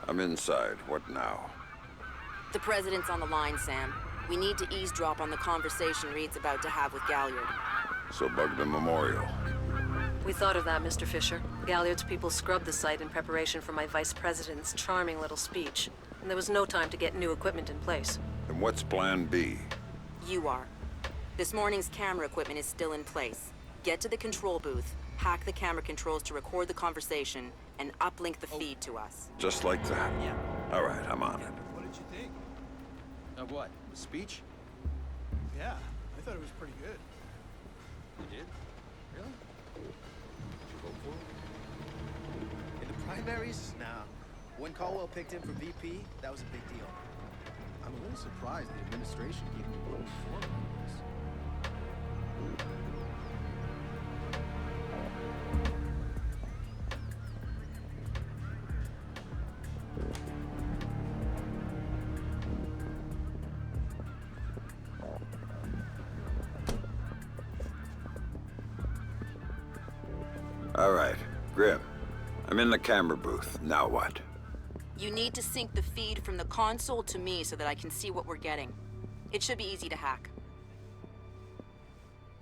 I'm inside. What now? The President's on the line, Sam. We need to eavesdrop on the conversation Reed's about to have with Galliard. So bug the memorial. We thought of that, Mr. Fisher. Galliard's people scrubbed the site in preparation for my Vice President's charming little speech. And there was no time to get new equipment in place. And what's plan B? You are. This morning's camera equipment is still in place. Get to the control booth, hack the camera controls to record the conversation, and uplink the feed to us. Just like that? Yeah. All right, I'm on it. What did you think? Of what? The speech? Yeah, I thought it was pretty good. You did? Really? Did you vote for him? In the primaries? Nah. When Caldwell picked him for VP, that was a big deal. I'm a little surprised the administration gave him a vote for him like this. All right, Grim. I'm in the camera booth. Now what? You need to sync the feed from the console to me so that I can see what we're getting. It should be easy to hack.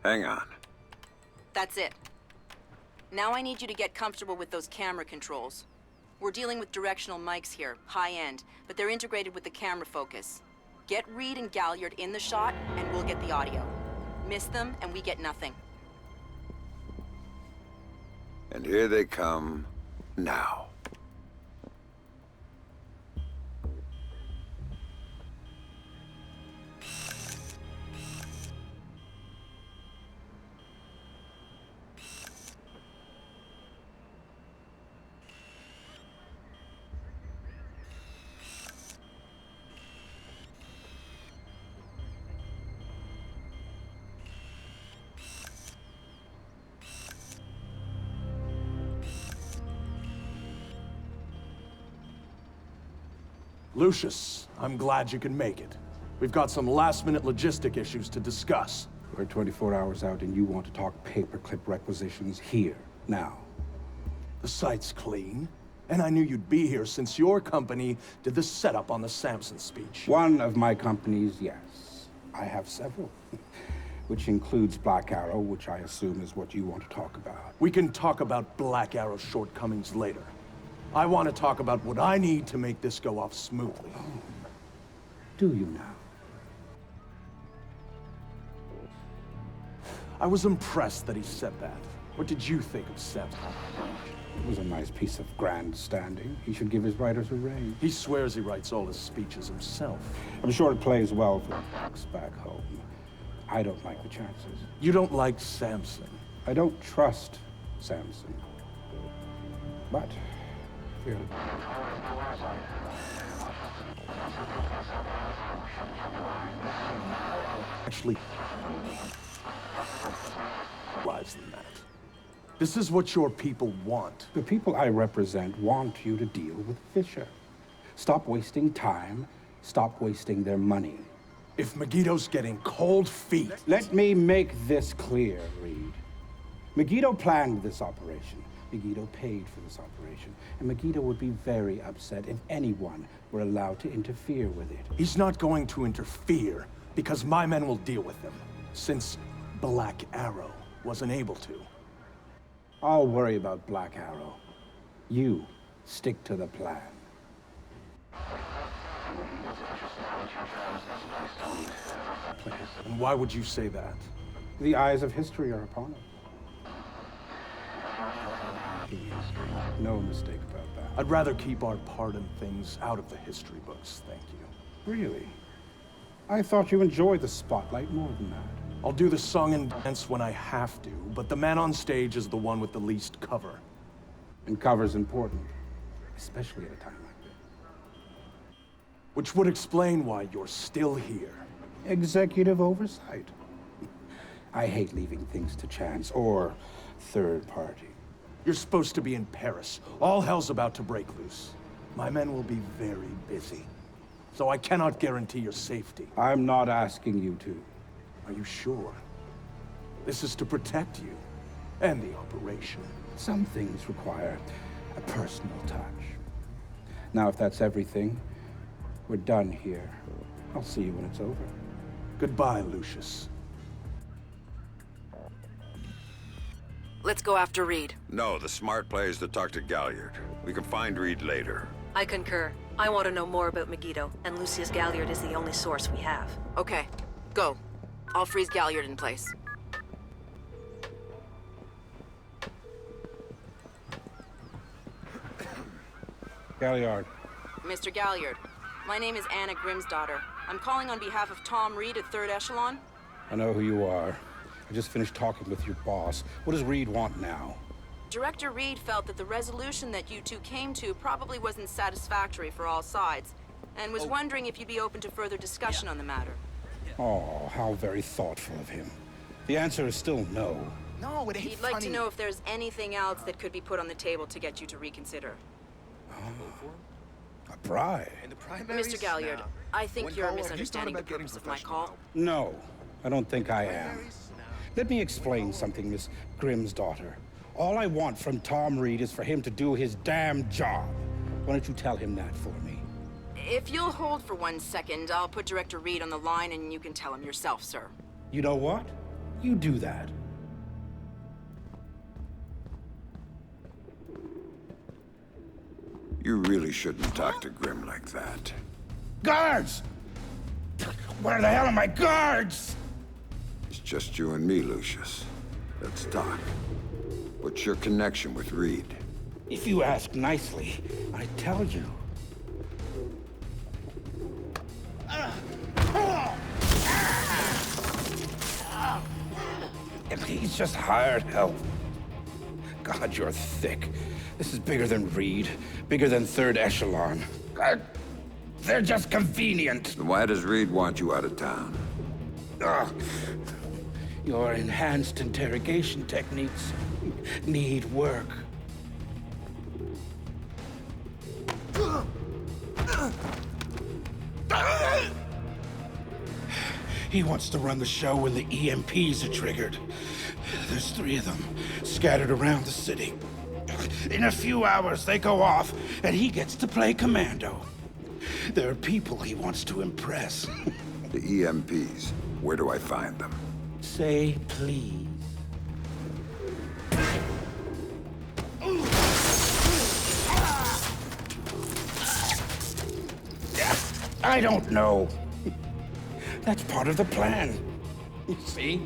Hang on. That's it. Now I need you to get comfortable with those camera controls. We're dealing with directional mics here, high-end, but they're integrated with the camera focus. Get Reed and Galliard in the shot, and we'll get the audio. Miss them, and we get nothing. And here they come now. Lucius, I'm glad you can make it. We've got some last-minute logistic issues to discuss. We're 24 hours out and you want to talk paperclip requisitions here, now. The site's clean, and I knew you'd be here since your company did the setup on the Samson speech. One of my companies, yes. I have several. Which includes Black Arrow, which I assume is what you want to talk about. We can talk about Black Arrow's shortcomings later. I want to talk about what I need to make this go off smoothly. Oh. Do you now? I was impressed that he said that. What did you think of Samson? It was a nice piece of grandstanding. He should give his writers a raise. He swears he writes all his speeches himself. I'm sure it plays well for the folks back home. I don't like the chances. You don't like Samson? I don't trust Samson. But... Actually, lies than that. This is what your people want. The people I represent want you to deal with Fisher. Stop wasting time. Stop wasting their money. If Megiddo's getting cold feet... Let me make this clear, Reed. Megiddo planned this operation. Megiddo paid for this operation, and Megiddo would be very upset if anyone were allowed to interfere with it. He's not going to interfere, because my men will deal with him, since Black Arrow wasn't able to. I'll worry about Black Arrow. You stick to the plan. And why would you say that? The eyes of history are upon us. No mistake about that. I'd rather keep our part in things out of the history books, thank you. Really? I thought you enjoyed the spotlight more than that. I'll do the song and dance when I have to, but the man on stage is the one with the least cover. And cover's important, especially at a time like this. Which would explain why you're still here. Executive oversight. I hate leaving things to chance or third party. You're supposed to be in Paris. All hell's about to break loose. My men will be very busy, so I cannot guarantee your safety. I'm not asking you to. Are you sure? This is to protect you and the operation. Some things require a personal touch. Now, if that's everything, we're done here. I'll see you when it's over. Goodbye, Lucius. Let's go after Reed. No, the smart play is to talk to Galliard. We can find Reed later. I concur. I want to know more about Megiddo, and Lucius Galliard is the only source we have. Okay, go. I'll freeze Galliard in place. Galliard. Mr. Galliard, my name is Anna Grimsdottir. I'm calling on behalf of Tom Reed at Third Echelon. I know who you are. I just finished talking with your boss. What does Reed want now? Director Reed felt that the resolution that you two came to probably wasn't satisfactory for all sides, and was wondering if you'd be open to further discussion on the matter. Oh, how very thoughtful of him. The answer is still no. No, it ain't He'd like funny. to know if there's anything else that could be put on the table to get you to reconsider. A bribe? In the primaries? Mr. Galliard, Nah. I think When you're Caldwell- misunderstanding the He's not about purpose of getting my call. No, I don't think I am. Primaries? Nah. Let me explain something, Miss Grimm's daughter. All I want from Tom Reed is for him to do his damn job. Why don't you tell him that for me? If you'll hold for 1 second, I'll put Director Reed on the line and you can tell him yourself, sir. You know what? You do that. You really shouldn't talk to Grim like that. Guards! Where the hell are my guards? It's just you and me, Lucius. Let's talk. What's your connection with Reed? If you ask nicely, I tell you. He's just hired help. God, you're thick. This is bigger than Reed, bigger than Third Echelon. They're just convenient. Then why does Reed want you out of town? Ugh. Your enhanced interrogation techniques need work. He wants to run the show when the EMPs are triggered. There's 3 of them scattered around the city. In a few hours, they go off, and he gets to play commando. There are people he wants to impress. The EMPs. Where do I find them? Say please. I don't know. That's part of the plan. You see?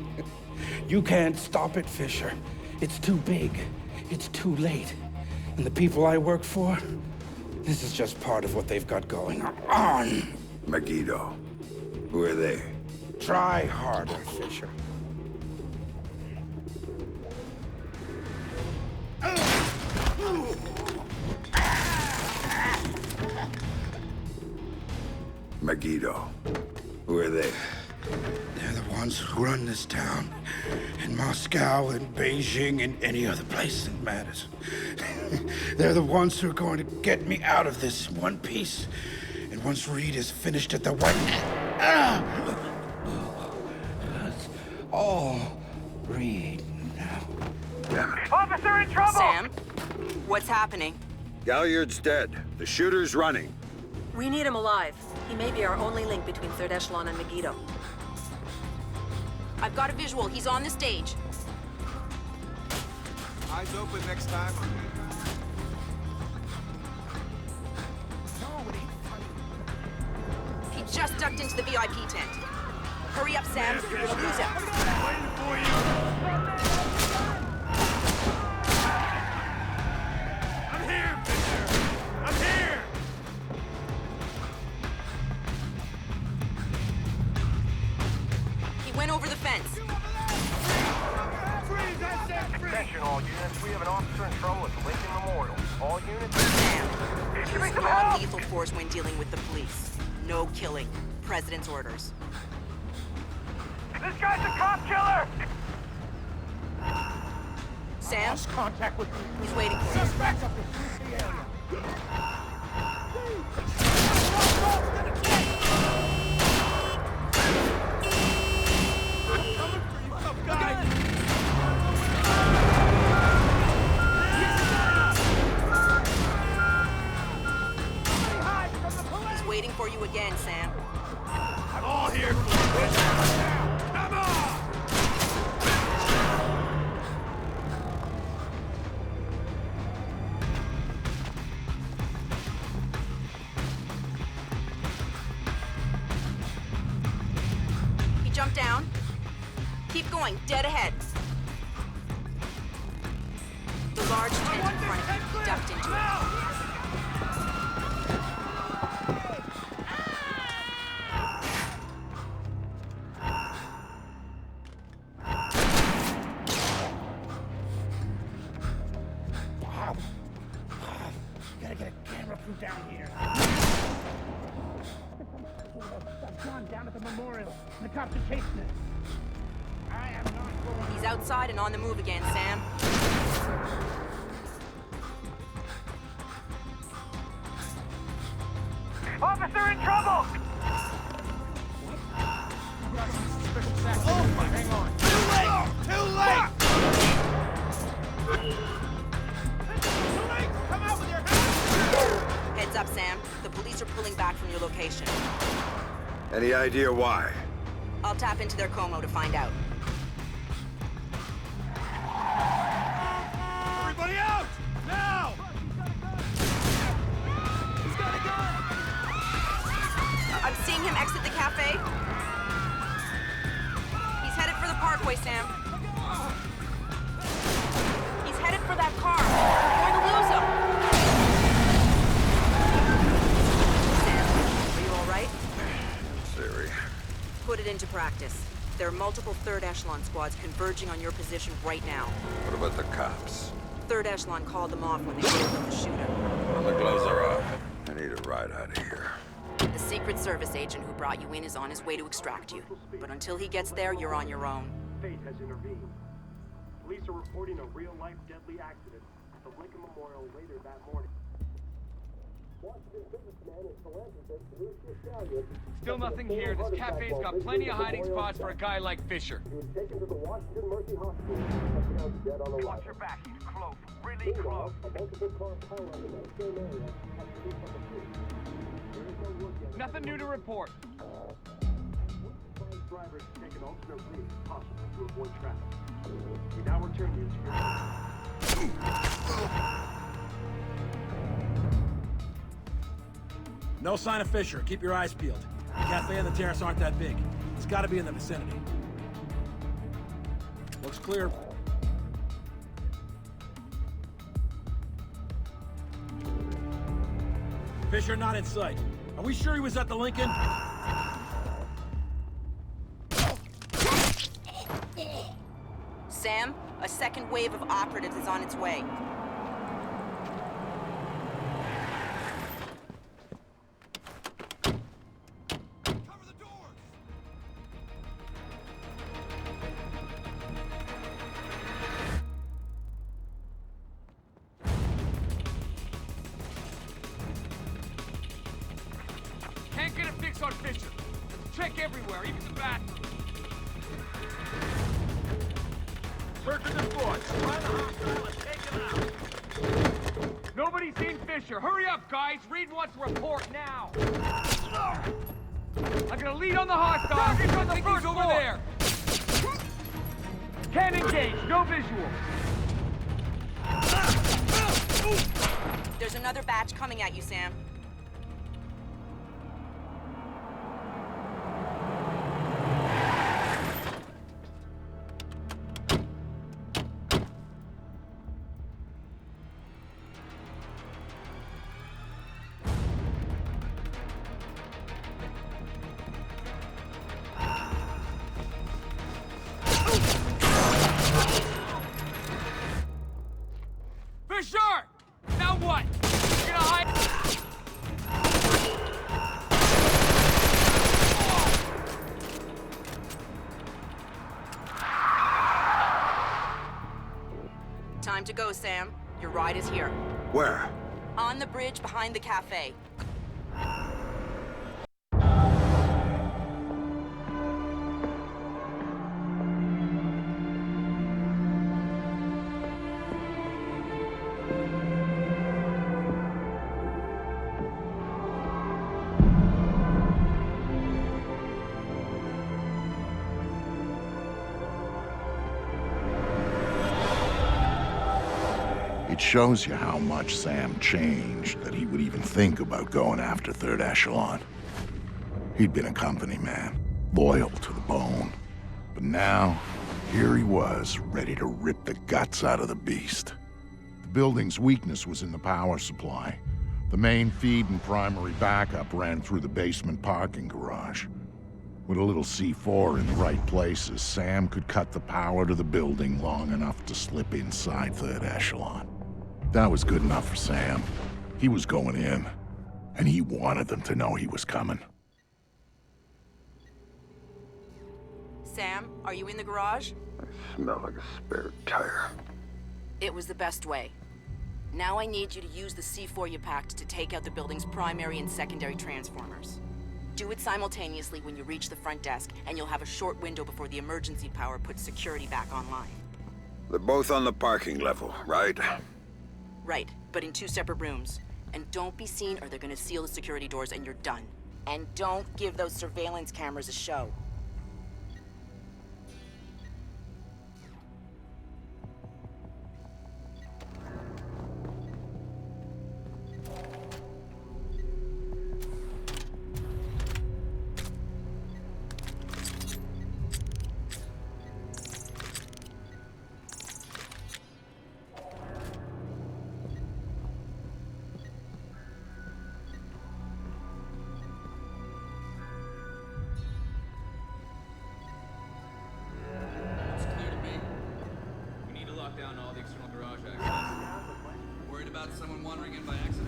You can't stop it, Fisher. It's too big. It's too late. And the people I work for, this is just part of what they've got going on. Megiddo. Who are they? Try harder, Fisher. Megiddo. Who are they? They're the ones who run this town. In Moscow and Beijing and any other place that matters. They're the ones who are going to get me out of this in one piece. And once Reed is finished at the White... That's all Reed now. Damn it. Officer in trouble! Sam, what's happening? Galliard's dead. The shooter's running. We need him alive. He may be our only link between Third Echelon and Megiddo. I've got a visual. He's on the stage. Eyes open next time. He just ducked into the VIP tent. Hurry up, Sam. You're gonna lose him. Waiting for you! I'm here, Victor! I'm here! He went over the fence. Attention, all units. We have an officer in trouble at the Lincoln Memorial. All units... Sam, Give me use some help! non-lethal force when dealing with the police. No killing. President's orders. This guy's a cop killer! Sam, Contact with he's waiting for you. suspects up in the area. in, Sam. I'm all here for this. Come on! He jumped down. Keep going, dead ahead. The large tent in front of you. He ducked into it. Gotta get a camera crew down here. I've gone down at the memorial. The cops are chasing it. I am not going. He's outside and on the move again, Sam. Officer in trouble! Oh my! Hang on. Too late! Come out with your hands! Heads up, Sam. The police are pulling back from your location. Any idea why? I'll tap into their Como to find out. Everybody out! Now! He's got a gun! I'm seeing him exit the cafe. He's headed for the parkway, Sam. He's headed for that car. We're going to lose him. Sam, are you all right? Siri. Put it into practice. There are multiple third echelon squads converging on your position right now. What about the cops? Third echelon called them off when they killed the shooter. When the gloves are off, I need a ride out of here. The Secret Service agent who brought you in is on his way to extract you. But until he gets there, you're on your own. Fate has intervened. Police are reporting a real-life deadly accident at the Lincoln Memorial later that morning. Still nothing here. This cafe's got plenty of hiding spots for a guy like Fisher. Watch your back. He's close. Really close. Nothing new to report. Drivers take an alternate route if possible to avoid traffic. We now return you to your... No sign of Fisher. Keep your eyes peeled. The cafe and the terrace aren't that big. It's gotta be in the vicinity. Looks clear. Fisher not in sight. Are we sure he was at the Lincoln? Sam, a second wave of operatives is on its way. Can't get a fix on Fisher. Check everywhere, even the bathroom. Searching the squad. Find the hostile and take him out. Nobody's seen Fisher. Hurry up, guys. Reed wants a report now. I'm gonna lead on the hostile. Target's on the first over there. Can't engage. No visual. There's another batch coming at you, Sam. Fisher! Now what? You're gonna hide? Time to go, Sam. Your ride is here. Where? On the bridge behind the cafe. It shows you how much Sam changed that he would even think about going after Third Echelon. He'd been a company man, loyal to the bone. But now, here he was, ready to rip the guts out of the beast. The building's weakness was in the power supply. The main feed and primary backup ran through the basement parking garage. With a little C4 in the right places, Sam could cut the power to the building long enough to slip inside Third Echelon. That was good enough for Sam. He was going in, and he wanted them to know he was coming. Sam, are you in the garage? I smell like a spare tire. It was the best way. Now I need you to use the C4 you packed to take out the building's primary and secondary transformers. Do it simultaneously when you reach the front desk, and you'll have a short window before the emergency power puts security back online. They're both on the parking level, right? Right, but in 2 separate rooms. And don't be seen or they're gonna seal the security doors and you're done. And don't give those surveillance cameras a show. Down all the external garage access. Worried about someone wandering in by accident?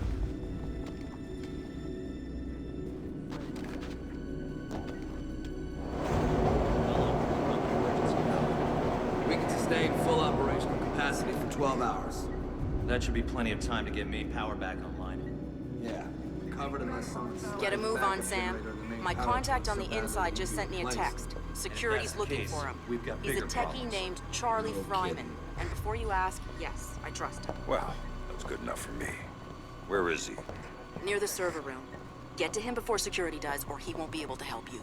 We can sustain full operational capacity for 12 hours. That should be plenty of time to get main power back online. Yeah, covered unless someone's... Get a move on, Sam. My contact on the inside just sent me a text. Security's looking for him. He's a techie named Charlie Fryman. And before you ask, yes, I trust him. Well, that was good enough for me. Where is he? Near the server room. Get to him before security does, or he won't be able to help you.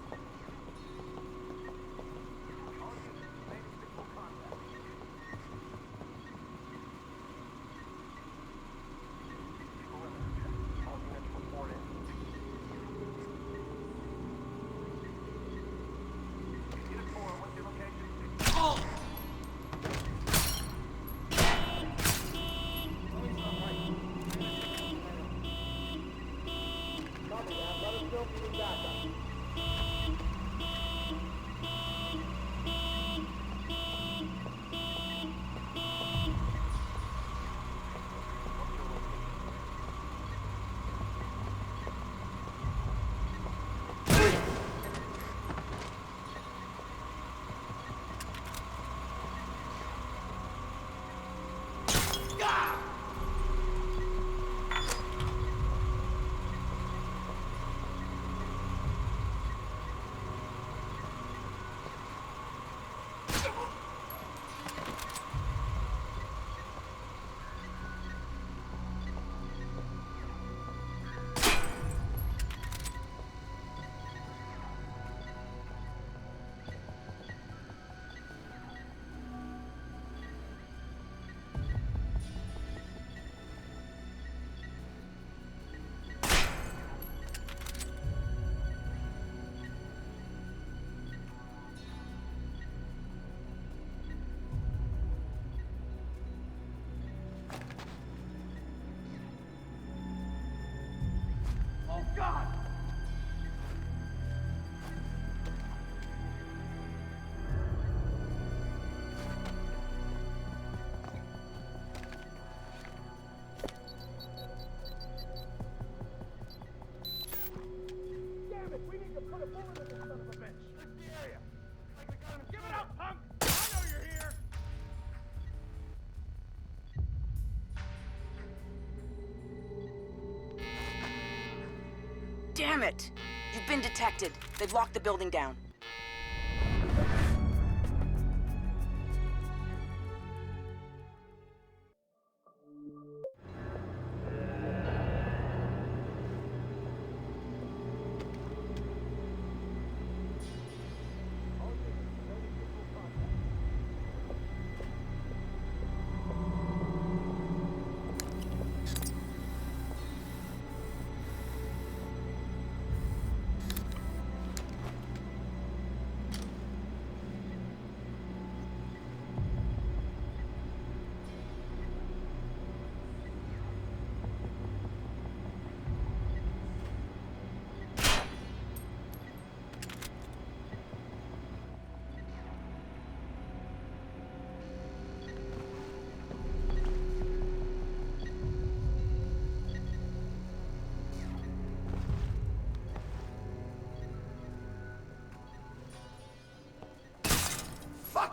God! Damn it, we need to put a bullet in this son of a bitch. Search the area. Like we got him. Give it up, punk! I know you're here! Damn it! You've been detected. They've locked the building down.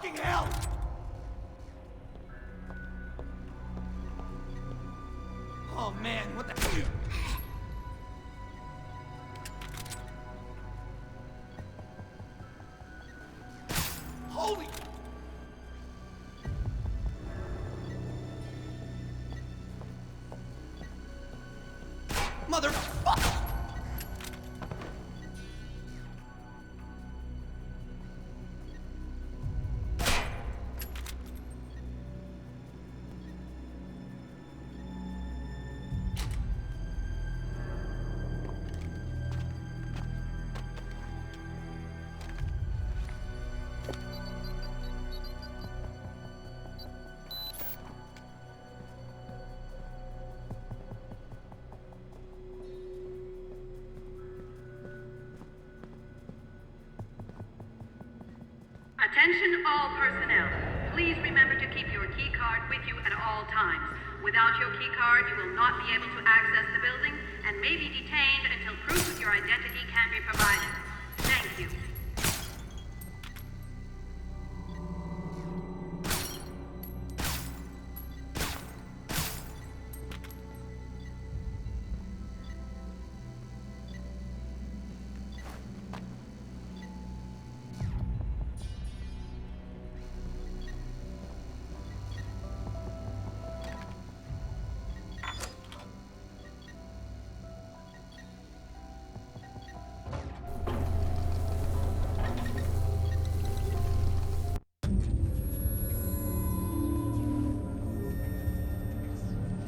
fucking hell! Oh man, what the... Holy... Motherfucker! Attention all personnel. Please remember to keep your key card with you at all times. Without your key card, you will not be able to access the building and may be detained until proof of your identity can be provided. Thank you.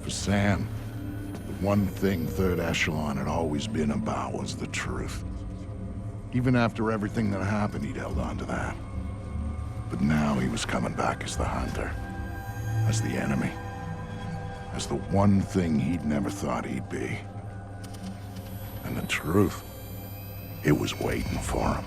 For Sam, the one thing Third Echelon had always been about was the truth. Even after everything that happened, he'd held on to that. But now he was coming back as the hunter, as the enemy, as the one thing he'd never thought he'd be. And the truth, it was waiting for him.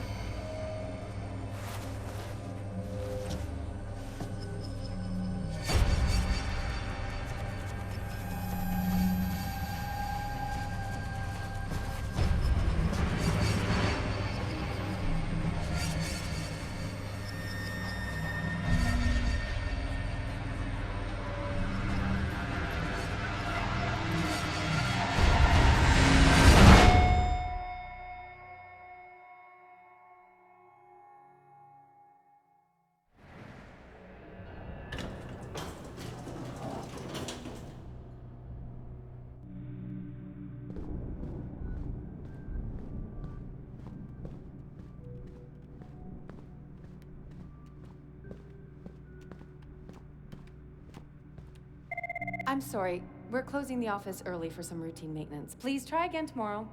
I'm sorry. We're closing the office early for some routine maintenance. Please try again tomorrow.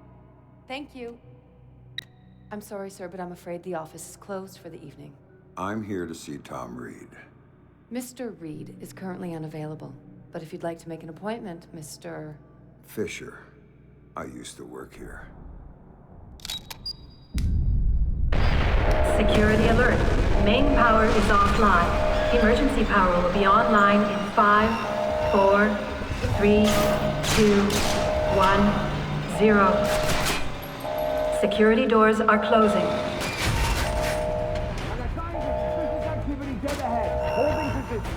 Thank you. I'm sorry, sir, but I'm afraid the office is closed for the evening. I'm here to see Tom Reed. Mr. Reed is currently unavailable, but if you'd like to make an appointment, Mr. Fisher. I used to work here. Security alert. Main power is offline. Emergency power will be online in 5, 4, 3, 2, 1, 0. Security doors are closing. Activity dead ahead. Holding position.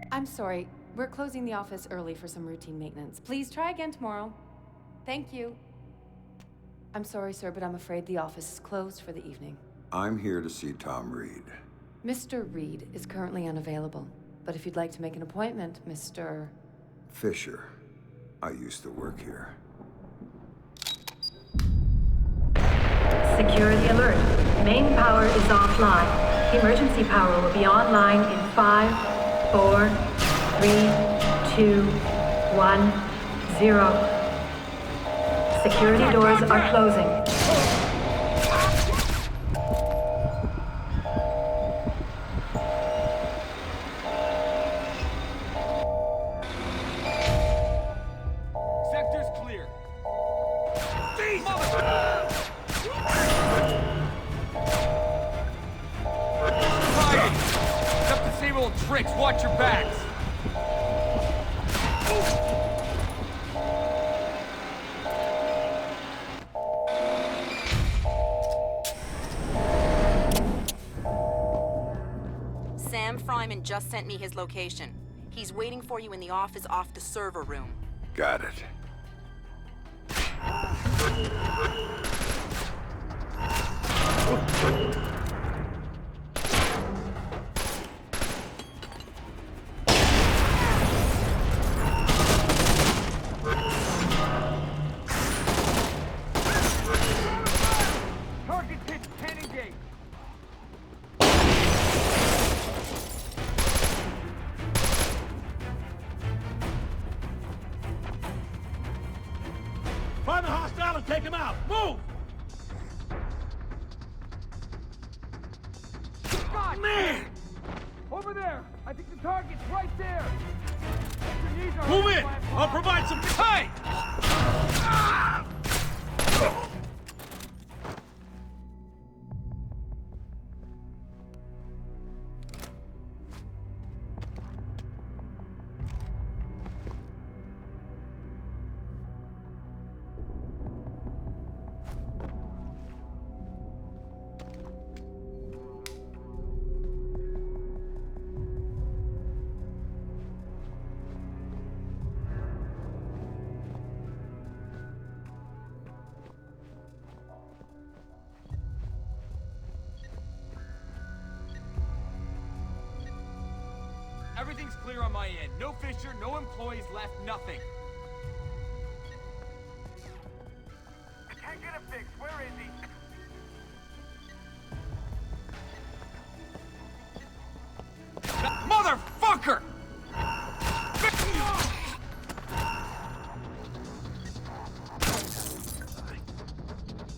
I'm sorry. We're closing the office early for some routine maintenance. Please try again tomorrow. Thank you. I'm sorry, sir, but I'm afraid the office is closed for the evening. I'm here to see Tom Reed. Mr. Reed is currently unavailable, but if you'd like to make an appointment, Mr. Fisher. I used to work here. Security alert. Main power is offline. Emergency power will be online in 5, 4, 3, 2, 1, 0. Security doors are closing. Sector's clear. Up the same old tricks. Watch your backs. Sam Fryman just sent me his location. He's waiting for you in the office off the server room. Got it. Target hit. Cannon gate. Find the hostile and take him out. Move! God, Man! over there. I think the target's right there. Your knees are Move hurting in! my I'll palm. provide some... Hey! Everything's clear on my end. No Fisher, no employees left, nothing. I can't get a fix. Where is he? Motherfucker!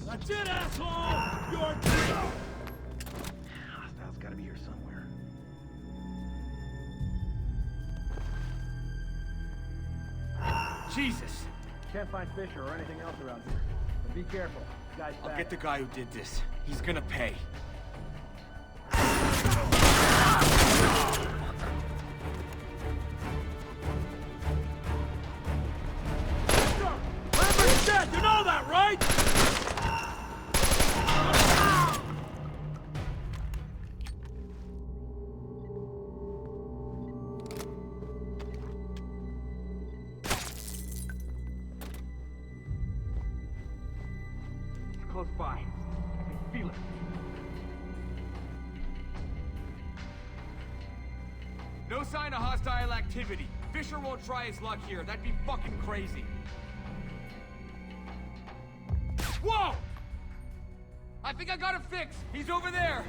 That's it, asshole! You're... Hostile's gotta be here somewhere. Jesus! Can't find Fisher or anything else around here. But be careful. This guy's I'll back. get the guy who did this. He's gonna pay. Lambert's dead! You know that, right? He's close by. I can feel it. No sign of hostile activity. Fisher won't try his luck here. That'd be fucking crazy. Whoa! I think I got a fix. He's over there.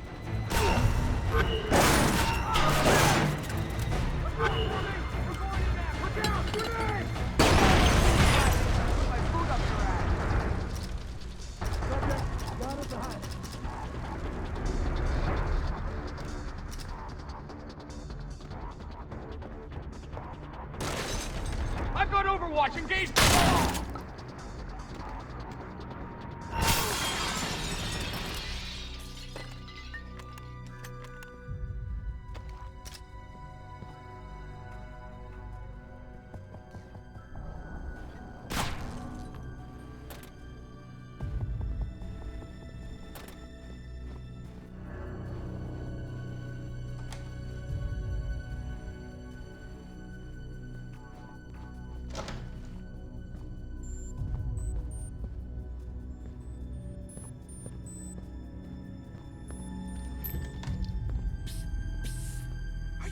I've got Overwatch engaged.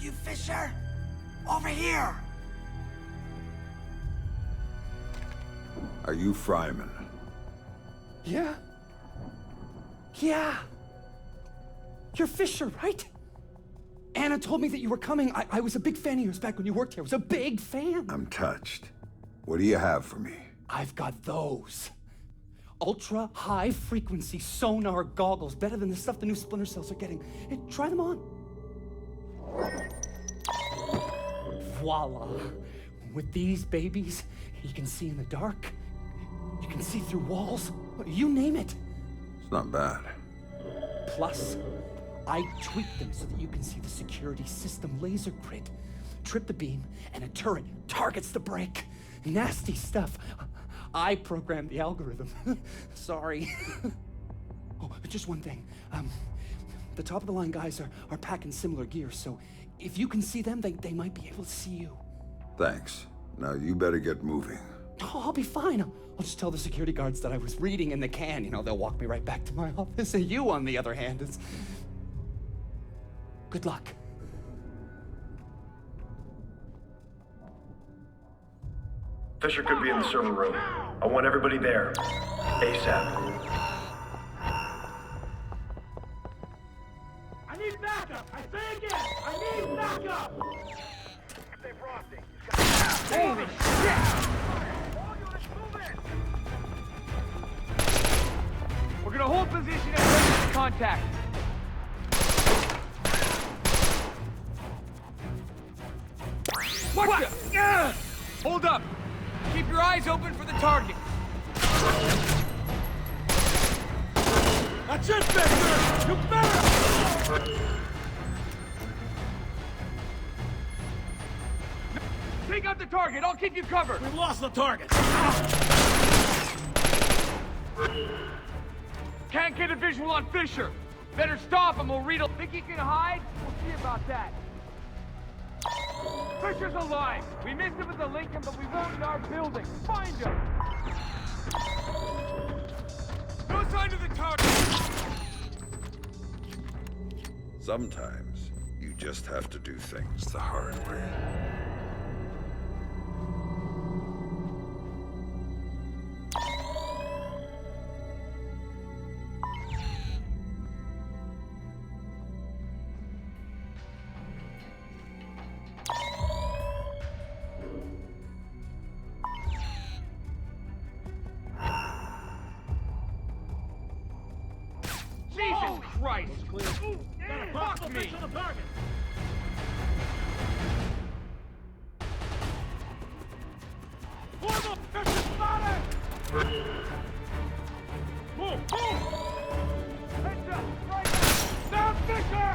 You Fisher? Over here! Are you Fryman? Yeah? Yeah. You're Fisher, right? Anna told me that you were coming. I was a big fan of yours back when you worked here. I was a big fan. I'm touched. What do you have for me? I've got those. Ultra high frequency sonar goggles. Better than the stuff the new Splinter cells are getting. Hey, try them on. Voila. With these babies, you can see in the dark. You can see through walls. You name it. It's not bad. Plus, I tweaked them so that you can see the security system laser grid. Trip the beam, and a turret targets the brake. Nasty stuff. I programmed the algorithm. Sorry. Oh, just one thing. The top-of-the-line guys are packing similar gear, so if you can see them, they might be able to see you. Thanks. Now you better get moving. Oh, I'll be fine. I'll just tell the security guards that I was reading in the can. You know, they'll walk me right back to my office. And you, on the other hand, is... Good luck. Fisher could be in the server room. I want everybody there. ASAP. I need backup! I say again! I need backup! Stay frosty. Holy shit! All units move in! We're gonna hold position and wait for contact. What the? Hold up! Keep your eyes open for the target. That's it, Victor! You better! Take out the target. I'll keep you covered. We lost the target. Can't get a visual on Fisher. Better stop him. We'll read. Think he can hide? We'll see about that. Fisher's alive. We missed him with the Lincoln, but we won't in our building. Find him. No sign of the target. Sometimes you just have to do things the hard way. Jesus Christ! Fuck me! Move! Move! Heads up! Right! Down Fisher!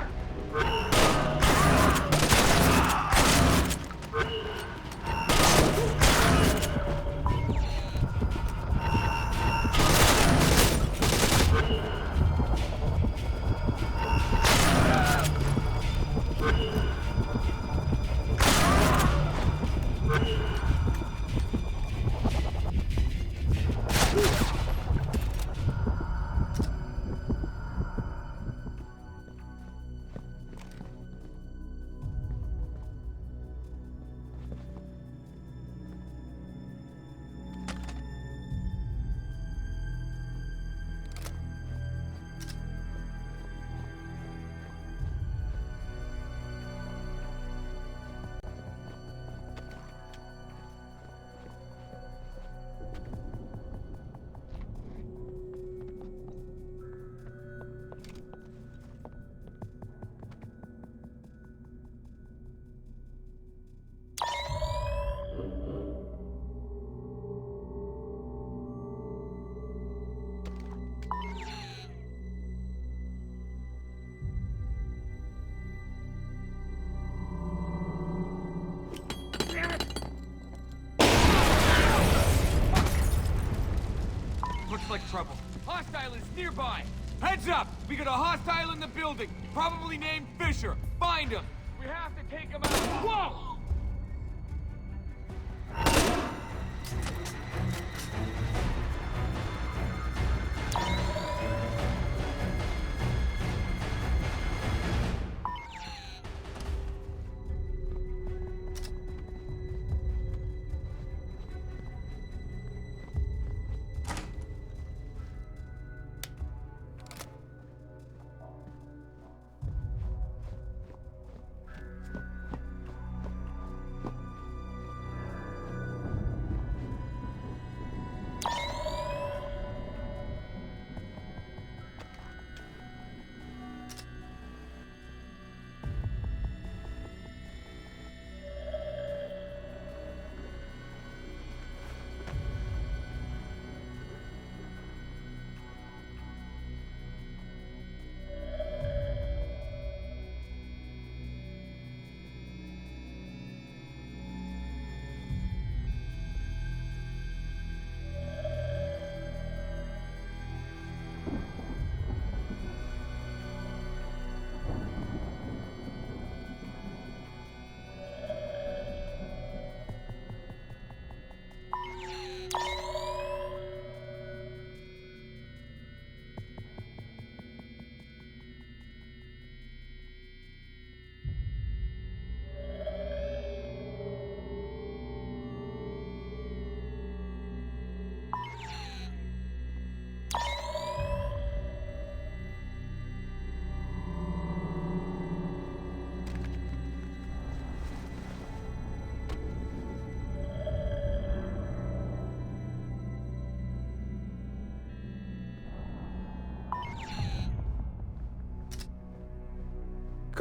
Looks like trouble. Hostile is nearby. Heads up! We got a hostile in the building. Probably named Fisher. Find him. We have to take him out. Whoa!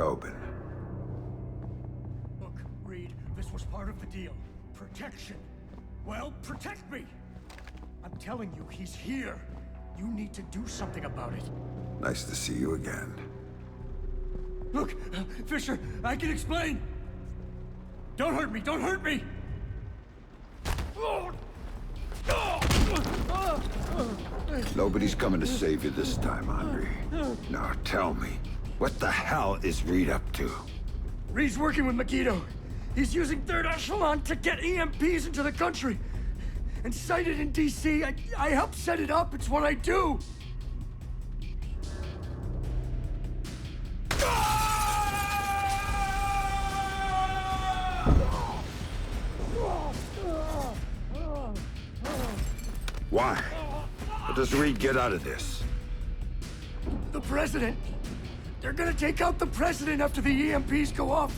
Coben. Look, Reed, this was part of the deal. Protection. Well, protect me! I'm telling you, he's here. You need to do something about it. Nice to see you again. Look, Fisher, I can explain! Don't hurt me, don't hurt me! Nobody's coming to save you this time, Andre. Now tell me, what the hell is Reed up to? Reed's working with Megiddo. He's using Third Echelon to get EMPs into the country. And sighted in DC, I help set it up. It's what I do. Why? What does Reed get out of this? The president. They're gonna take out the president after the EMPs go off.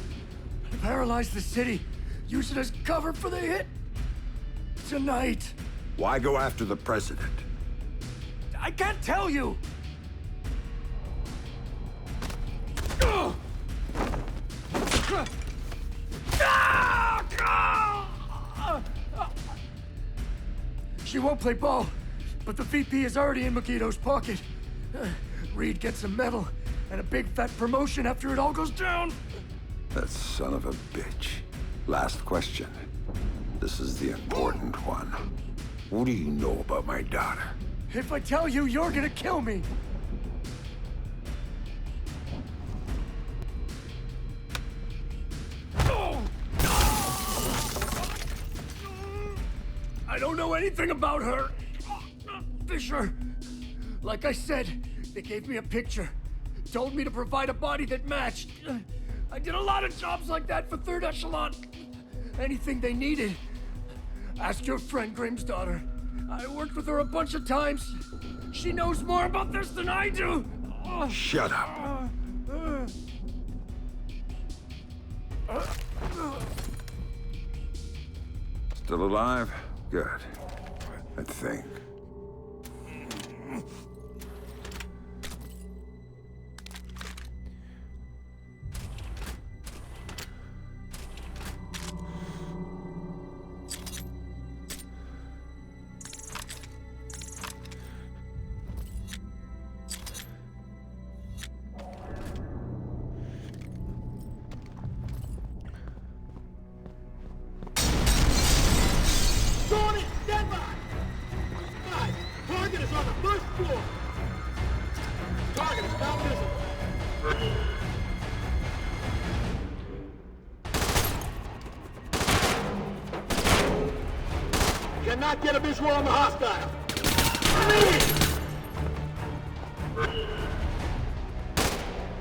Paralyze the city. Use it as cover for the hit. Tonight. Why go after the president? I can't tell you. She won't play ball, but the VP is already in Megiddo's pocket. Reed gets a medal and a big fat promotion after it all goes down. That son of a bitch. Last question. This is the important one. What do you know about my daughter? If I tell you, you're gonna kill me. I don't know anything about her. Fisher. Like I said, they gave me a picture. Told me to provide a body that matched. I did a lot of jobs like that for Third Echelon. Anything they needed. Ask your friend Grimm's daughter. I worked with her a bunch of times. She knows more about this than I do. Shut up. Still alive? Good. I think. Cannot get a visual on the hostile.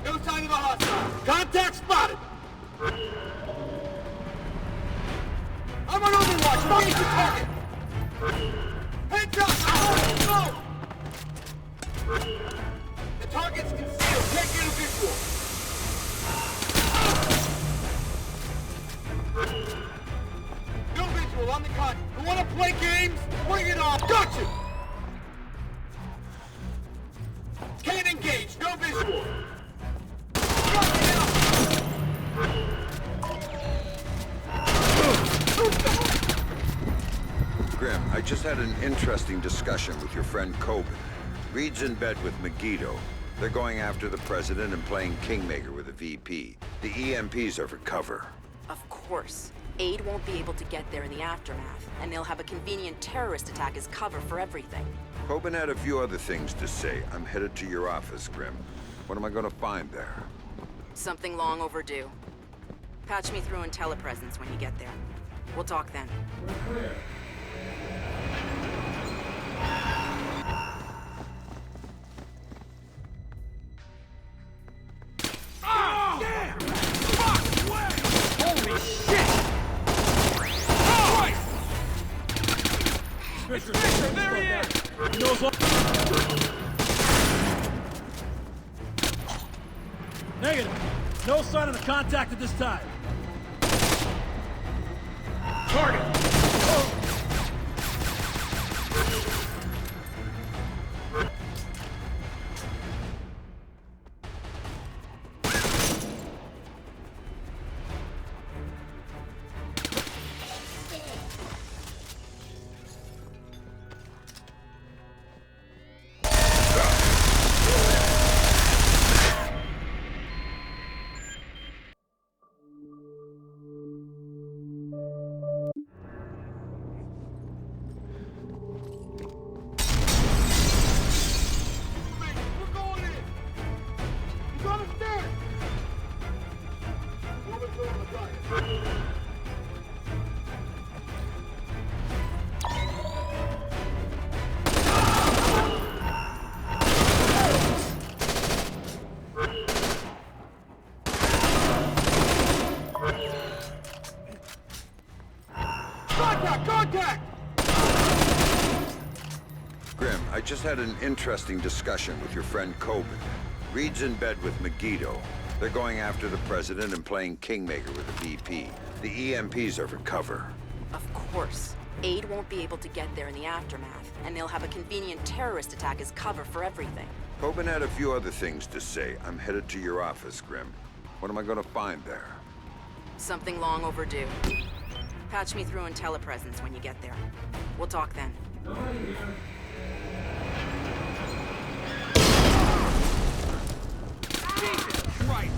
No sign of a hostile. Contact spotted. I'm on overwatch. Engage the target. Heads up. Go. The target's concealed. Can't get a visual. No visual on the cut. You wanna play games? Bring it on! Gotcha! Can't engage, no visual! Grim, I just had an interesting discussion with your friend Coben. Reed's in bed with Megiddo. They're going after the president and playing Kingmaker with a VP. The EMPs are for cover. Of course. Aid won't be able to get there in the aftermath, and they'll have a convenient terrorist attack as cover for everything. Coben had a few other things to say. I'm headed to your office, Grim. What am I gonna find there? Something long overdue. Patch me through in telepresence when you get there. We'll talk then. We're clear. Oh! Damn! Fuck! Way! Holy shit! Oh! Fisher, there he is! He knows what... Negative. No sign of the contact at this time. Target! Contact! Contact! Grim, I just had an interesting discussion with your friend Coben. Reed's in bed with Megiddo. They're going after the president and playing Kingmaker with the VP. The EMPs are for cover. Of course. Aid won't be able to get there in the aftermath, and they'll have a convenient terrorist attack as cover for everything. Coben had a few other things to say. I'm headed to your office, Grim. What am I gonna find there? Something long overdue. Patch me through in telepresence when you get there. We'll talk then. Jesus Christ!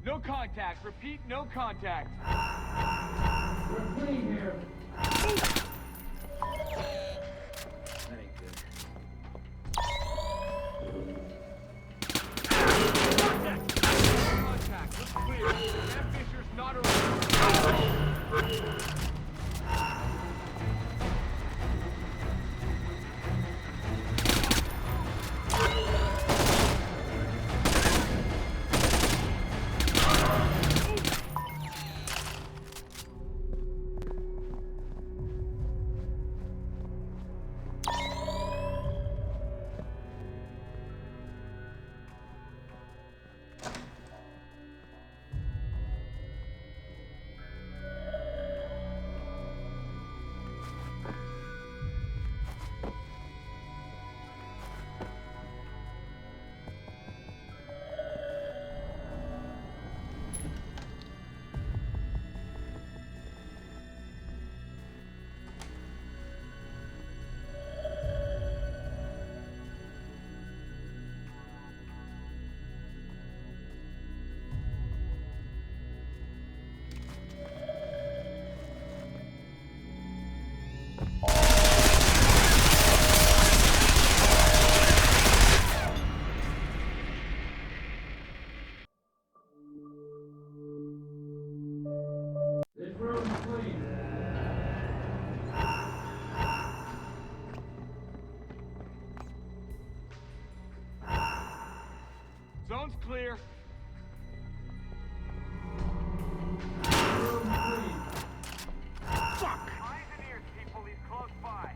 No contact. Repeat, no contact. We're clean here. That ain't good. Contact! Contact. Looks clear. Sam Fisher's not around. Zone's clear. Fuck! Eyes and ears, people. He's close by.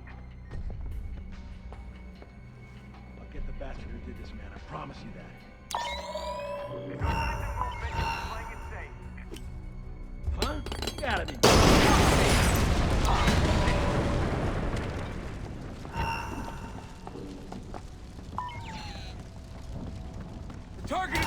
I'll get the bastard who did this, man. I promise you that. There's no signs of movement. Playing it safe. Huh? You gotta be... Target!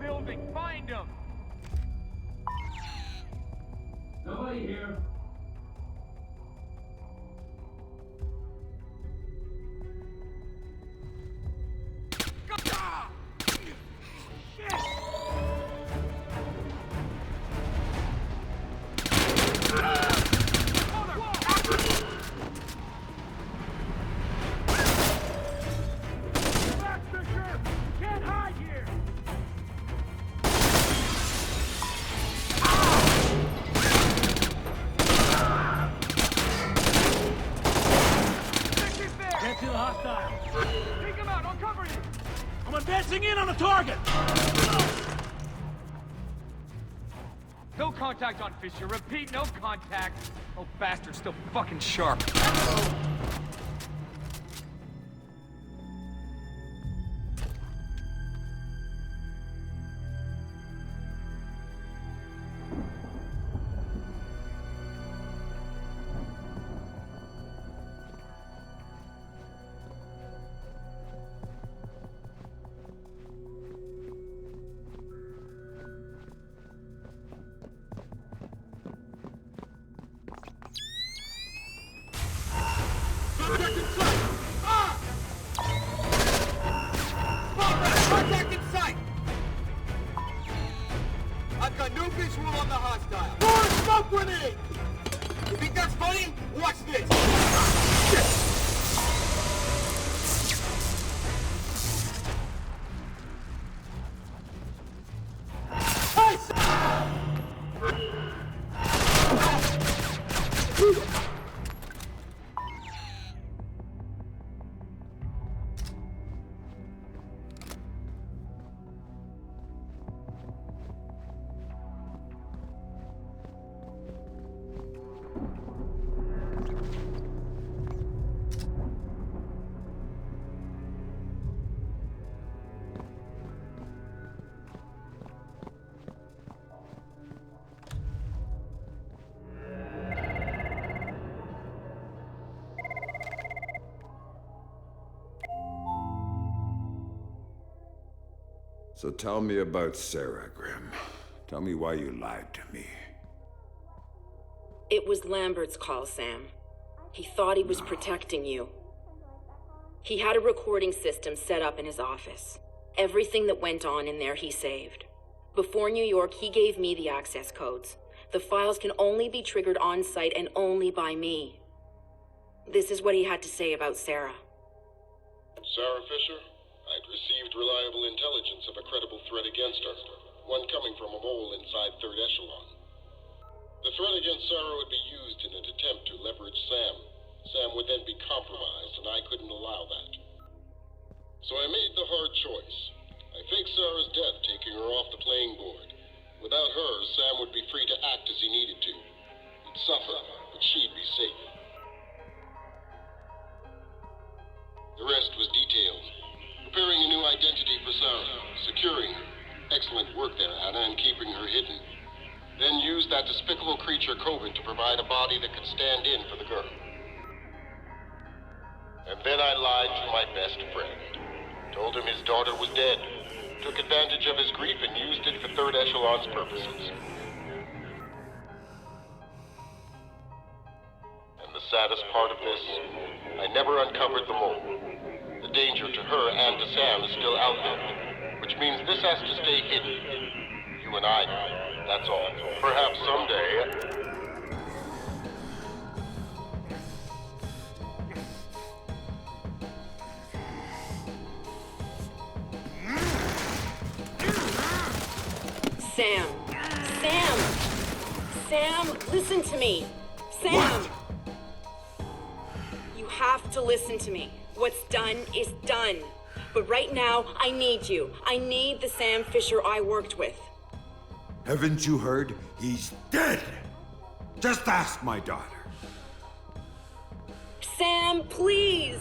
building! Find him! Nobody here. Take him out! I'll cover you! I'm advancing in on the target! No contact on Fisher. Repeat, no contact. Oh, bastard's still fucking sharp. Contact in sight! Ah! Contact in sight! I've got no visual on the hostile. Throw a smoke grenade! You think that's funny? Watch this! Shit! So tell me about Sarah, Grimm. Tell me why you lied to me. It was Lambert's call, Sam. He thought he was protecting you. He had a recording system set up in his office. Everything that went on in there he saved. Before New York, he gave me the access codes. The files can only be triggered on-site and only by me. This is what he had to say about Sarah. Sarah Fisher? I'd received reliable intelligence of a credible threat against her, one coming from a mole inside Third Echelon. The threat against Sarah would be used in an attempt to leverage Sam. Sam would then be compromised, and I couldn't allow that. So I made the hard choice. I faked Sarah's death, taking her off the playing board. Without her, Sam would be free to act as he needed to. He'd suffer, but she'd be safe. The rest was detailed. Preparing a new identity for Sarah, securing her. Excellent work there, Anna, in keeping her hidden. Then used that despicable creature, Coben, to provide a body that could stand in for the girl. And then I lied to my best friend. Told him his daughter was dead. Took advantage of his grief and used it for Third Echelon's purposes. And the saddest part of this, I never uncovered the mole. The danger to her and to Sam is still out there, which means this has to stay hidden. You and I know, that's all. Perhaps someday... Sam! Sam! Sam, listen to me! Sam! What? You have to listen to me. What's done is done. But right now, I need you. I need the Sam Fisher I worked with. Haven't you heard? He's dead! Just ask my daughter. Sam, please!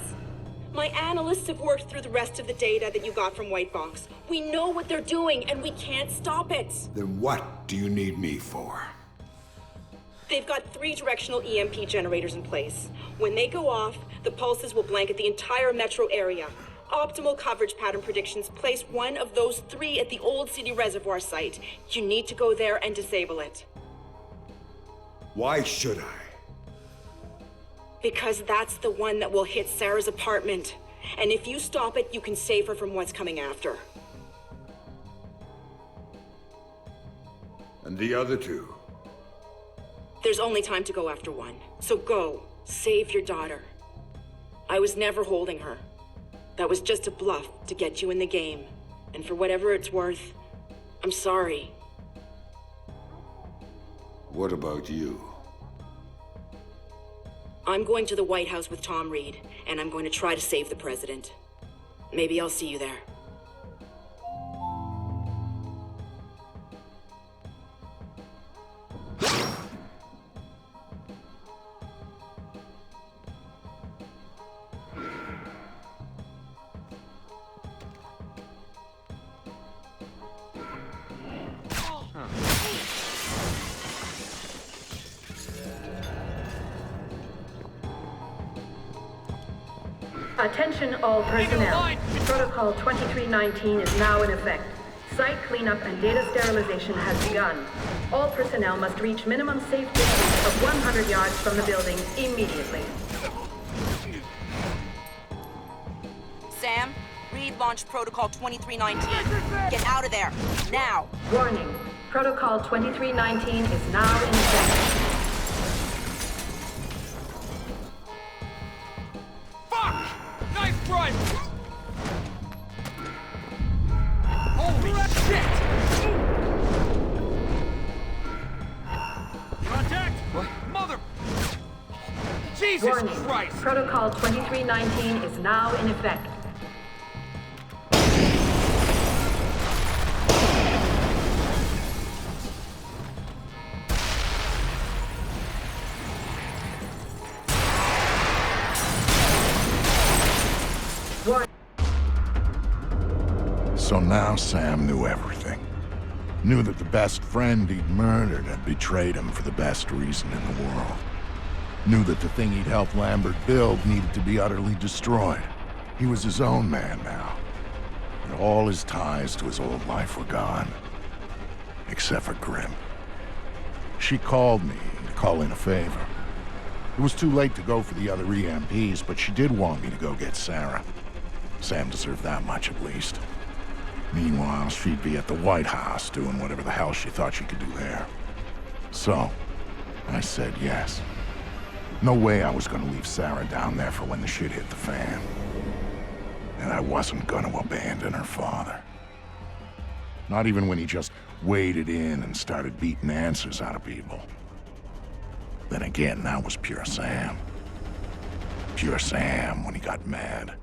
My analysts have worked through the rest of the data that you got from White Box. We know what they're doing, and we can't stop it. Then what do you need me for? They've got 3 directional EMP generators in place. When they go off, the pulses will blanket the entire metro area. optimal coverage pattern predictions place one of those 3 at the Old City Reservoir site. You need to go there and disable it. Why should I? Because that's the one that will hit Sarah's apartment. And if you stop it, you can save her from what's coming after. And the other 2? There's only time to go after one. So go. Save your daughter. I was never holding her. That was just a bluff to get you in the game. And for whatever it's worth, I'm sorry. What about you? I'm going to the White House with Tom Reed, and I'm going to try to save the president. Maybe I'll see you there. Attention all personnel. Protocol 2319 is now in effect. Site cleanup and data sterilization has begun. All personnel must reach minimum safe distance of 100 yards from the building immediately. Sam, Reed launched Protocol 2319. Get out of there, now! Warning. Protocol 2319 is now in effect. Nice run! Holy shit! Contact! What? Mother... Jesus Warning. Christ! Protocol 2319 is now in effect. So now Sam knew everything. Knew that the best friend he'd murdered had betrayed him for the best reason in the world. Knew that the thing he'd helped Lambert build needed to be utterly destroyed. He was his own man now. And all his ties to his old life were gone. Except for Grim. She called me to call in a favor. It was too late to go for the other EMPs, but she did want me to go get Sarah. Sam deserved that much at least. Meanwhile, she'd be at the White House doing whatever the hell she thought she could do there. So, I said yes. No way I was gonna leave Sarah down there for when the shit hit the fan. And I wasn't gonna abandon her father. Not even when he just waded in and started beating answers out of people. Then again, that was pure Sam. Pure Sam when he got mad.